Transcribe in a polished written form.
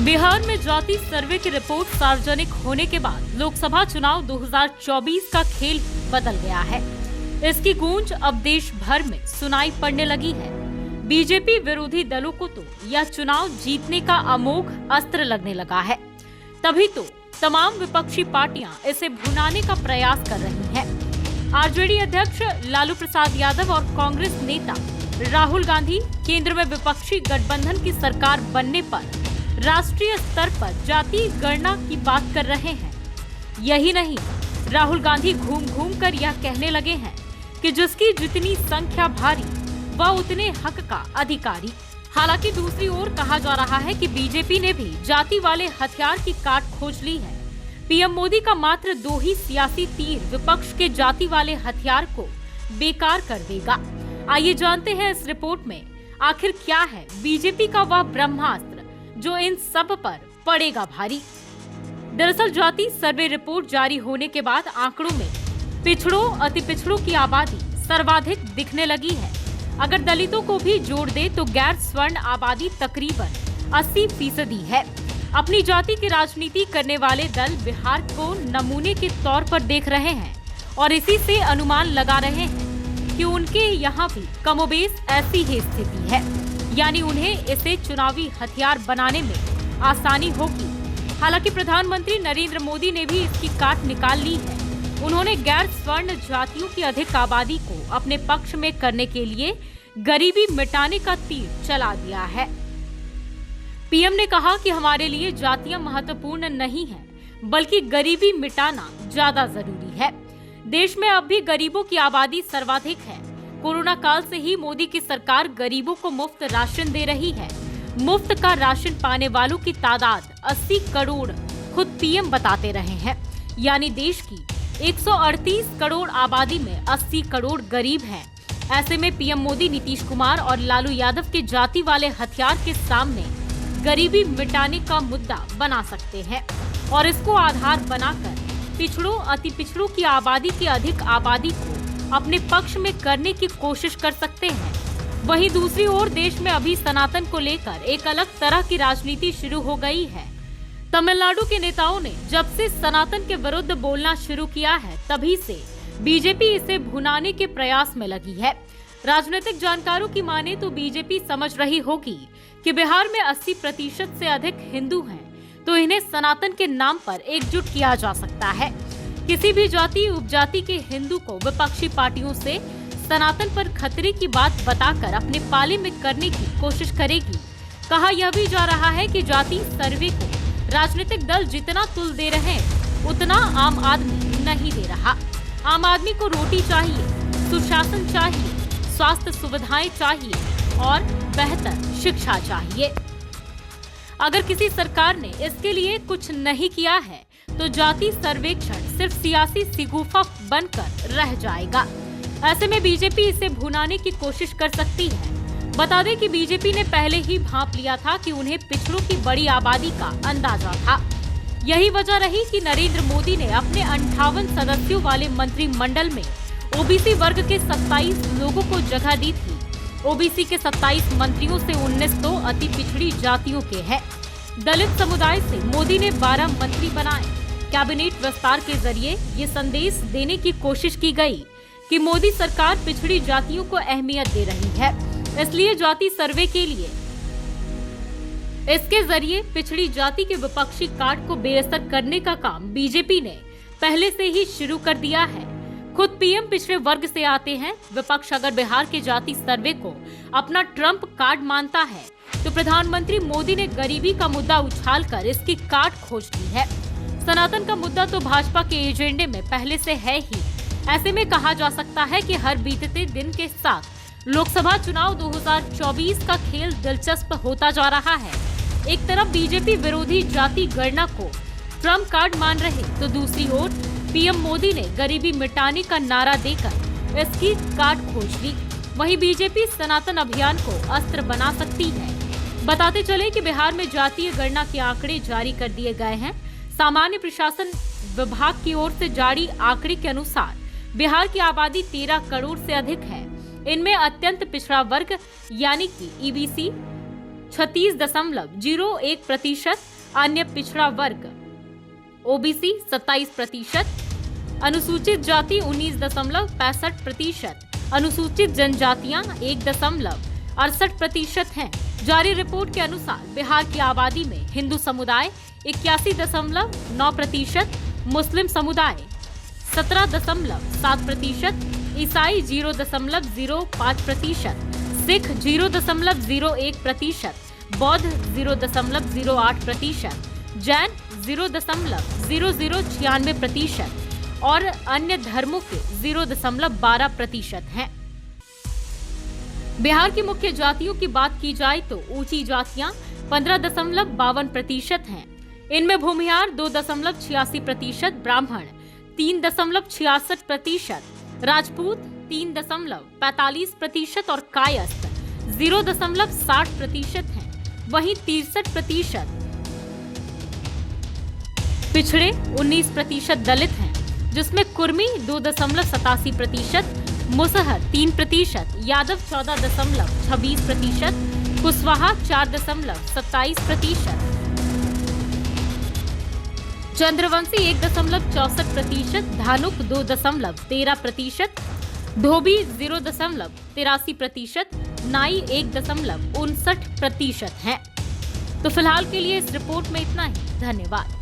बिहार में जाति सर्वे की रिपोर्ट सार्वजनिक होने के बाद लोकसभा चुनाव 2024 का खेल बदल गया है। इसकी गूंज अब देश भर में सुनाई पड़ने लगी है। बीजेपी विरोधी दलों को तो यह चुनाव जीतने का अमोघ अस्त्र लगने लगा है। तभी तो तमाम विपक्षी पार्टियां इसे भुनाने का प्रयास कर रही हैं। आरजेडी अध्यक्ष लालू प्रसाद यादव और कांग्रेस नेता राहुल गांधी केंद्र में विपक्षी गठबंधन की सरकार बनने पर राष्ट्रीय स्तर पर जाति गणना की बात कर रहे हैं। यही नहीं, राहुल गांधी घूम घूम कर यह कहने लगे हैं कि जिसकी जितनी संख्या भारी वह उतने हक का अधिकारी। हालांकि दूसरी ओर कहा जा रहा है कि बीजेपी ने भी जाति वाले हथियार की काट खोज ली है। पीएम मोदी का मात्र 2 ही सियासी तीर विपक्ष के जाति वाले हथियार को बेकार कर देगा। आइए जानते हैं इस रिपोर्ट में आखिर क्या है बीजेपी का वह ब्रह्मास्त्र जो इन सब पर पड़ेगा भारी। दरअसल जाति सर्वे रिपोर्ट जारी होने के बाद आंकड़ों में पिछड़ों अति पिछड़ों की आबादी सर्वाधिक दिखने लगी है। अगर दलितों को भी जोड़ दे तो गैर स्वर्ण आबादी तकरीबन 80% है। अपनी जाति की राजनीति करने वाले दल बिहार को नमूने के तौर पर देख रहे हैं और इसी से अनुमान लगा रहे हैं कि उनके यहाँ भी कमोबेश ऐसी ही स्थिति है, यानी उन्हें इसे चुनावी हथियार बनाने में आसानी होगी। हालांकि प्रधानमंत्री नरेंद्र मोदी ने भी इसकी काट निकाल ली है। उन्होंने गैर स्वर्ण जातियों की अधिक आबादी को अपने पक्ष में करने के लिए गरीबी मिटाने का तीर चला दिया है। पीएम ने कहा कि हमारे लिए जातियां महत्वपूर्ण नहीं है, बल्कि गरीबी मिटाना ज्यादा जरूरी है। देश में अब भी गरीबों की आबादी सर्वाधिक है। कोरोना काल से ही मोदी की सरकार गरीबों को मुफ्त राशन दे रही है। मुफ्त का राशन पाने वालों की तादाद 80 करोड़ खुद पीएम बताते रहे हैं, यानी देश की 138 करोड़ आबादी में 80 करोड़ गरीब हैं। ऐसे में पीएम मोदी नीतीश कुमार और लालू यादव के जाति वाले हथियार के सामने गरीबी मिटाने का मुद्दा बना सकते हैं और इसको आधार बनाकर पिछड़ों अति पिछड़ों की आबादी की अधिक आबादी को अपने पक्ष में करने की कोशिश कर सकते हैं। वहीं दूसरी ओर देश में अभी सनातन को लेकर एक अलग तरह की राजनीति शुरू हो गई है। तमिलनाडु के नेताओं ने जब से सनातन के विरुद्ध बोलना शुरू किया है, तभी से बीजेपी इसे भुनाने के प्रयास में लगी है। राजनीतिक जानकारों की माने तो बीजेपी समझ रही होगी कि बिहार में 80% से अधिक हिंदू हैं, तो इन्हें सनातन के नाम पर एकजुट किया जा सकता है। किसी भी जाति उपजाति के हिंदू को विपक्षी पार्टियों से सनातन पर खतरे की बात बताकर अपने पाले में करने की कोशिश करेगी। कहा यह भी जा रहा है कि जाति सर्वे को राजनीतिक दल जितना तुल दे रहे हैं, उतना आम आदमी नहीं दे रहा। आम आदमी को रोटी चाहिए, सुशासन चाहिए, स्वास्थ्य सुविधाएं चाहिए और बेहतर शिक्षा चाहिए। अगर किसी सरकार ने इसके लिए कुछ नहीं किया है तो जाति सर्वेक्षण सिर्फ सियासी शिगुफा बनकर रह जाएगा। ऐसे में बीजेपी इसे भुनाने की कोशिश कर सकती है। बता दें कि बीजेपी ने पहले ही भांप लिया था कि उन्हें पिछड़ों की बड़ी आबादी का अंदाजा था। यही वजह रही कि नरेंद्र मोदी ने अपने 58 सदस्यों वाले मंत्रिमंडल में ओबीसी वर्ग के 27 लोगों को जगह दी थी। ओबीसी के 27 मंत्रियों से 19 तो अति पिछड़ी जातियों के हैं। दलित समुदाय से मोदी ने 12 मंत्री बनाए। कैबिनेट विस्तार के जरिए ये संदेश देने की कोशिश की गई कि मोदी सरकार पिछड़ी जातियों को अहमियत दे रही है, इसलिए जाति सर्वे के लिए इसके जरिए पिछड़ी जाति के विपक्षी काट को बेअसर करने का काम बीजेपी ने पहले से ही शुरू कर दिया है। खुद पीएम पिछड़े वर्ग से आते हैं। विपक्ष अगर बिहार के जाति सर्वे को अपना ट्रम्प कार्ड मानता है तो प्रधानमंत्री मोदी ने गरीबी का मुद्दा उछालकर इसकी काट खोज ली है। सनातन का मुद्दा तो भाजपा के एजेंडे में पहले से है ही। ऐसे में कहा जा सकता है कि हर बीतते दिन के साथ लोकसभा चुनाव 2024 का खेल दिलचस्प होता जा रहा है। एक तरफ बीजेपी विरोधी जाति गणना को ट्रम्प कार्ड मान रहे तो दूसरी ओर पीएम मोदी ने गरीबी मिटाने का नारा देकर इसकी काट खोज ली। वहीं बीजेपी सनातन अभियान को अस्त्र बना सकती है। बताते चले कि बिहार में जातीय गणना के आंकड़े जारी कर दिए गए हैं। सामान्य प्रशासन विभाग की ओर से जारी आंकड़े के अनुसार बिहार की आबादी 13 करोड़ से अधिक है। इनमें अत्यंत पिछड़ा वर्ग यानी कि ईबीसी 36.01%, अन्य पिछड़ा वर्ग ओबीसी 27%, अनुसूचित जाति 19.65%, अनुसूचित जनजातियां 1.68% हैं। जारी रिपोर्ट के अनुसार बिहार की आबादी में हिंदू समुदाय 81.9%, मुस्लिम समुदाय 17.7%, ईसाई 0.05%, सिख 0.01%, बौद्ध 0.08%, जैन 0.0096% और अन्य धर्मों के 0.12% हैं। बिहार की मुख्य जातियों की बात की जाए तो ऊंची जातियां 15.52% हैं। इनमें भूमिहार 2.86%, ब्राह्मण 3.66%, राजपूत 3.45% और कायस्थ 0.60% हैं। वहीं 63% पिछड़े 19% दलित हैं, जिसमें कुर्मी 2.87%, मुसहर 3%, यादव 14.26%, कुशवाहा 4.27%, चंद्रवंशी 1.64%, धानुक 2.13%, धोबी 0.83%, नाई 1.59% हैं। तो फिलहाल के लिए इस रिपोर्ट में इतना ही। धन्यवाद।